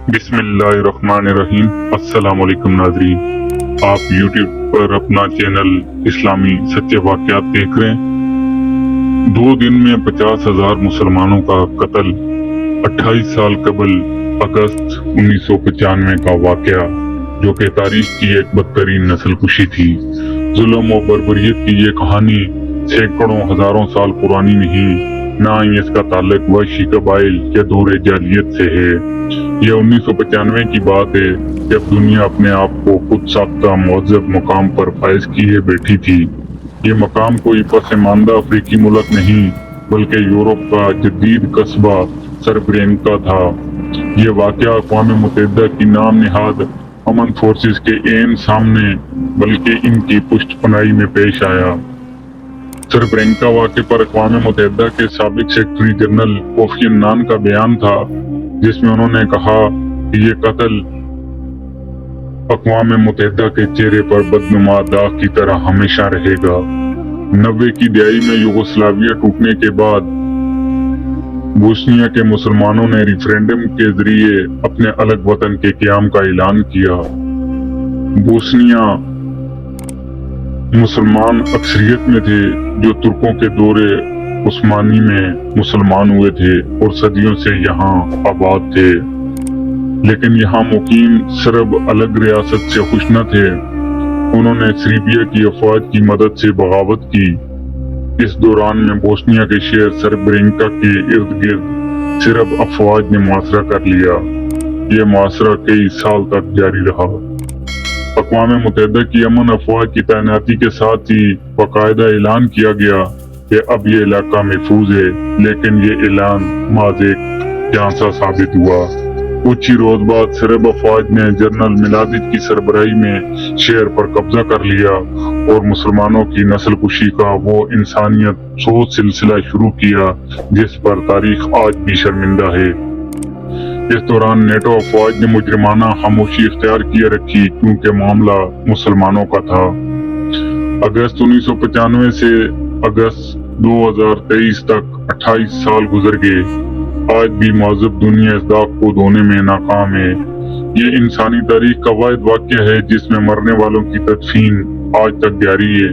बिस्मिल्लाहिर्रहमानिर्रहीम। अस्सलाम वालेकुम नाज़रीन, आप YouTube पर अपना चैनल इस्लामी सच्चे वाक़यात देख रहे हैं। 2 दिन में 50,000 मुसलमानों का कत्ल। 28 साल कबल अगस्त 1995 का वाक़या, जो कि तारीख की एक बदतरीन नस्लकुशी थी। जुल्म और बर्बरियत की ये कहानी सैकड़ों हजारों साल पुरानी नहीं, ना ही इसका ताल्लुक वहशी कबाइल या दौरे जालियत से है। यह 1995 की बात है, जब दुनिया अपने आप को खुद साख्ता मुअज़्ज़ब मकाम पर फाइज किए बैठी थी। ये मकाम कोई पसमानदा अफ्रीकी मुल्क नहीं, बल्कि यूरोप का जदीद कस्बा सरब्रेंका था। ये वाक़या अक़वाम मुत्तहिदा की नाम निहाद अमन फोर्सेस के ऐन सामने, बल्कि इनकी पुष्टपनाही में पेश आया। सरब्रेंका वाक़े पर अक़वाम मुत्तहिदा के साबिक सेक्रेटरी जनरल कोफी अन्नान का बयान था, जिसमें उन्होंने कहा कि ये कत्ल अक़वाम मुत्तहिदा के चेहरे पर बदनुमा दाग की तरह हमेशा रहेगा। 90 की दहाई में यूगोस्लाविया टूटने के बाद बोस्निया के मुसलमानों ने रिफरेंडम के जरिए अपने अलग वतन के क़याम का ऐलान किया। बोस्निया मुसलमान अक्सरियत में थे, जो तुर्कों के दौरे उस्मानी में मुसलमान हुए थे और सदियों से यहाँ आबाद थे। लेकिन यहाँ मुकीम सरब अलग रियासत से खुश न थे। उन्होंने सर्बिया की अफवाज की मदद से बगावत की। इस दौरान में बोस्निया के शहर सरब्रेंका के इर्द गिर्द सरब अफवाज ने मुआसरा कर लिया। ये मुआसरा कई साल तक जारी रहा। अक़वाम मुत्तहिदा की अमन अफवाज की तैनाती के साथ ही बाकायदा ऐलान किया गया कि अब ये इलाका महफूज है, लेकिन ये ऐलान माज़ एक झांसा साबित हुआ। कुछ ही रोज बाद सरब अफवाज ने जनरल मिलादिज की सरबराही में शहर पर कब्जा कर लिया और मुसलमानों की नस्लकुशी का वो इंसानियत सोच सिलसिला शुरू किया, जिस पर तारीख आज भी शर्मिंदा है। इस दौरान नेटो अफवाज ने मुजरिमाना खामोशी इख्तियार किए रखी, क्योंकि मामला मुसलमानों का था। अगस्त 1995 से अगस्त 2023 तक 28 साल गुजर गए। आज भी मौजूद दुनिया इस दाग को धोने में नाकाम है। ये इंसानी तारीख का वाहिद वाक़या है जिसमें मरने वालों की तदफीन आज तक जारी है।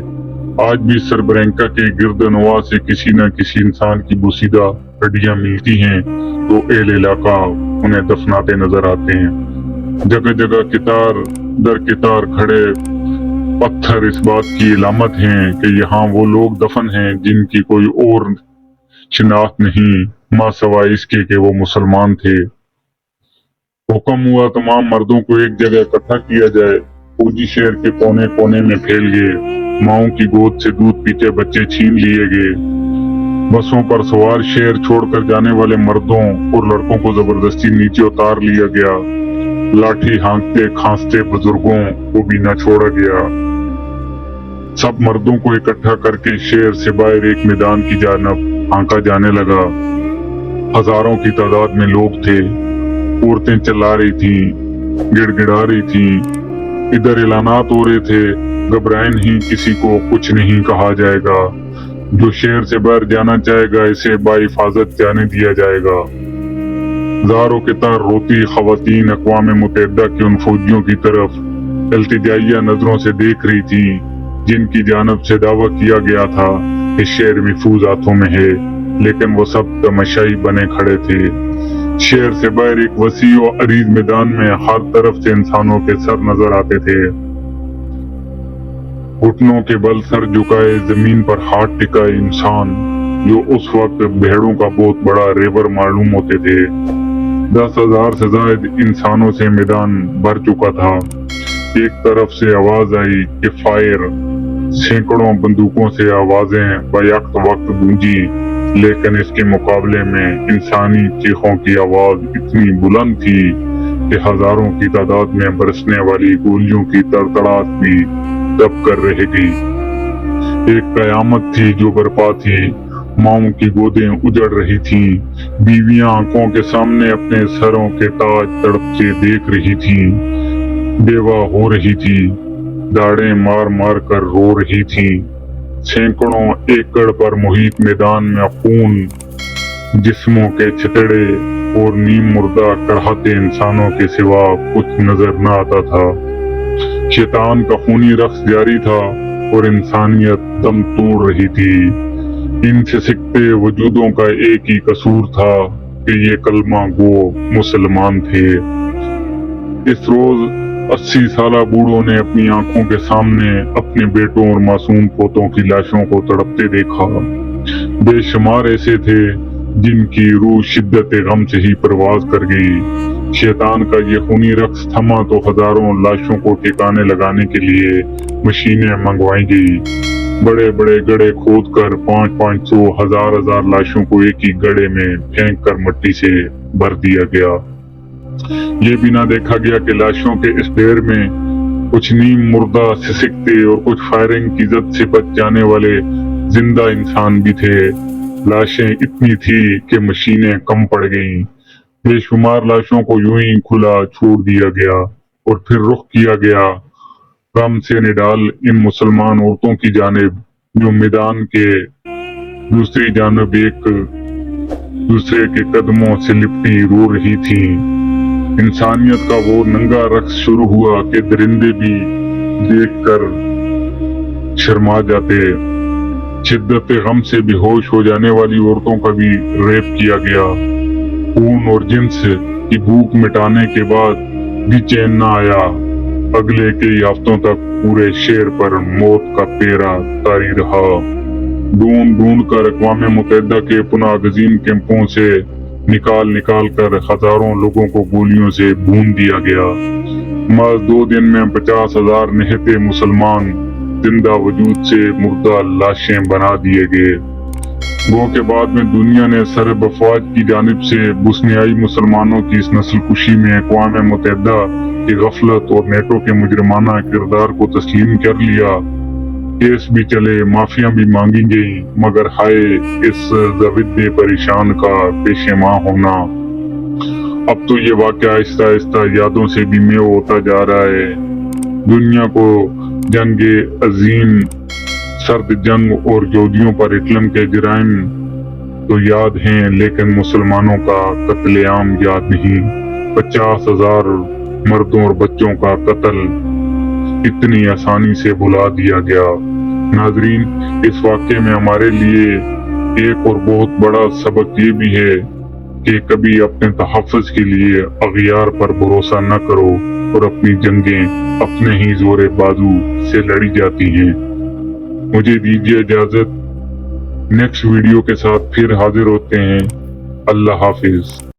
आज भी सरब्रेंका के गिरदनवा से किसी न किसी इंसान की बुसीदा हड्डियां मिलती हैं, तो एल इलाका उन्हें दफनाते नजर आते हैं। जगह जगह कितार दर कितार खड़े पत्थर इस बात की इलामत हैं कि यहाँ वो लोग दफन हैं जिनकी कोई और शिनाख्त नहीं, माँ सवाए इसके कि वो मुसलमान थे। हुक्म हुआ तमाम मर्दों को एक जगह इकट्ठा किया जाए। फौजी शहर के कोने कोने में फैल गए। माओं की गोद से दूध पीते बच्चे छीन लिए गए। बसों पर सवार शहर छोड़कर जाने वाले मर्दों और लड़कों को जबरदस्ती नीचे उतार लिया गया। लाठी हाँकते खांसते बुजुर्गों को भी न छोड़ा गया। सब मर्दों को इकट्ठा करके शहर से बाहर एक मैदान की जानब हाँका जाने लगा। हजारों की तादाद में लोग थे। औरतें चिल्ला रही थी, गिड़गिड़ा रही थी। इधर ऐलानात हो रहे थे, घबराएं नहीं, किसी को कुछ नहीं कहा जाएगा। जो शहर से बाहर जाना चाहेगा इसे बाहिफाजत जाने दिया जाएगा। ज़ारों के तार रोती खवातीन अक़वाम मुत्तहिदा के उन फौजियों की तरफ इल्तिजाइया नजरों से देख रही थी, जिनकी जानब से दावा किया गया था कि शहर महफूज हाथों में है, लेकिन वो सब तमाशाई बने खड़े थे। शहर से बाहर एक वसी और अरीज मैदान में हर तरफ से इंसानों के सर नजर आते थे। घुटनों के बल सर झुकाए जमीन पर हाथ टिकाए इंसान, जो उस वक्त भेड़ों का बहुत बड़ा रेवर मालूम होते थे। 10,000 से ज्यादा इंसानों से मैदान भर चुका था। एक तरफ से आवाज आई कि फायर। सैकड़ों बंदूकों से आवाजें बैक वक्त गूंजी, लेकिन इसके मुकाबले में इंसानी चीखों की आवाज इतनी बुलंद थी कि हजारों की तादाद में बरसने वाली गोलियों की तड़तड़ाहट भी दब कर रह गई। एक कयामत थी जो बर्पा थी। माओं की गोदें उजड़ रही थीं। बीवियां आंखों के सामने अपने सरों के ताज तड़पते देख रही थीं। बेवा हो रही थी, दाढ़ें मार मार कर रो रही थीं। सैकड़ों एकड़ पर मुहित मैदान में खून, जिस्मों के छितड़े, اور نیم مردہ کرہتے انسانوں کے سوا کچھ نظر نہ آتا تھا۔ شیطان کا خونی رقص جاری تھا اور انسانیت دم توڑ رہی تھی۔ ان سے سکتے وجودوں کا ایک ہی قصور تھا کہ یہ کلمہ گو مسلمان تھے۔ اس روز 80 سالہ بوڑھوں نے اپنی آنکھوں کے سامنے اپنے بیٹوں اور معصوم پوتوں کی لاشوں کو تڑپتے دیکھا۔ بے شمار ایسے تھے جن کی روح شدت غم سے ہی پرواز کر گئی۔ شیطان کا یہ خونی رقص تھما تو ہزاروں لاشوں کو ٹھکانے لگانے کے لیے مشینیں منگوائی گئی۔ بڑے بڑے گڑھے کھود کر 500 1000 لاشوں کو ایک ہی گڑھے میں پھینک کر مٹی سے بھر دیا گیا۔ یہ بھی نہ دیکھا گیا کہ لاشوں کے اس ڈھیر میں کچھ نیم مردہ سسکتے اور کچھ فائرنگ کی زد سے بچ جانے والے زندہ انسان بھی تھے۔ لاشیں اتنی تھی کہ مشینیں کم پڑ گئیں۔ بے شمار لاشوں کو یوں ہی کھلا چھوڑ دیا گیا اور پھر رخ کیا گیا غم سے نڈال ان مسلمان عورتوں کی جانب جو میدان کے دوسری جانب ایک دوسرے کے قدموں سے لپٹی رو رہی تھی۔ انسانیت کا وہ ننگا رقص شروع ہوا کہ درندے بھی دیکھ کر شرما جاتے۔ شدت غم سے بے ہوش ہو جانے والی عورتوں کا بھی ریپ کیا گیا۔ خون اور جنس کی بھوک مٹانے کے بعد بھی چین نہ آیا۔ اگلے کئی ہفتوں تک پورے شہر پر موت کا پیرا طاری رہا۔ ڈھونڈ ڈھونڈ کر اقوام متحدہ کے پناہ گزین کیمپوں سے نکال کر ہزاروں لوگوں کو گولیوں سے بھون دیا گیا۔ محض 2 دن میں 50,000 نہتے مسلمان زندہ وجود سے مردہ لاشیں بنا دیے گئے۔ گو کے بعد میں دنیا نے سرب افواج کی جانب سے بوسنیائی مسلمانوں کی اس نسل کشی میں اقوام متحدہ کی غفلت اور نیٹو کے مجرمانہ کردار کو تسلیم کر لیا۔ کیس بھی چلے، معافیاں بھی مانگی گئیں، مگر ہائے اس ضد پریشان کا پیشیماں ہونا۔ اب تو یہ واقعہ آہستہ آہستہ یادوں سے بھی میں ہوتا جا رہا ہے۔ دنیا کو جنگ عظیم، سرد جنگ اور یہودیوں پر ہٹلر کے جرائم تو یاد ہیں، لیکن مسلمانوں کا قتل عام یاد نہیں۔ 50,000 مردوں اور بچوں کا قتل اتنی آسانی سے بھلا دیا گیا۔ ناظرین، اس واقعے میں ہمارے لیے ایک اور بہت بڑا سبق یہ بھی ہے کہ کبھی اپنے تحفظ کے لیے اغیار پر بھروسہ نہ کرو اور اپنی جنگیں اپنے ہی زور بازو سے لڑی جاتی ہیں۔ مجھے دیجیے اجازت، نیکسٹ ویڈیو کے ساتھ پھر حاضر ہوتے ہیں۔ اللہ حافظ۔